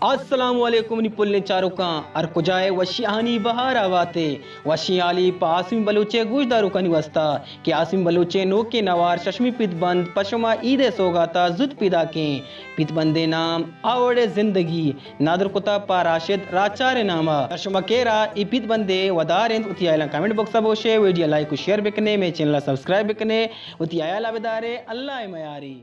अस्सलामुअलैकुम निपुल्ले चारुका अर कुजाए वशियानी बहार आवाते वशियाली पासिम बलूचे गुजदारू का निवस्ता कि आसिम बलूचे नो के नवार चश्मी पितबंद पशमा ईदे सोगाता जुद पिदा के पितबंदे नाम आवड़े जिंदगी नादर कुता पा राशिद राचारे नामा चश्मा केरा ई पितबंदे वदारें उतियाला कमेंट बॉक्स बोशे वीडियो लाइक शेयर बिकने में चैनल सब्सक्राइब बिकने उतियाला बेदारे अल्लाह मयारी।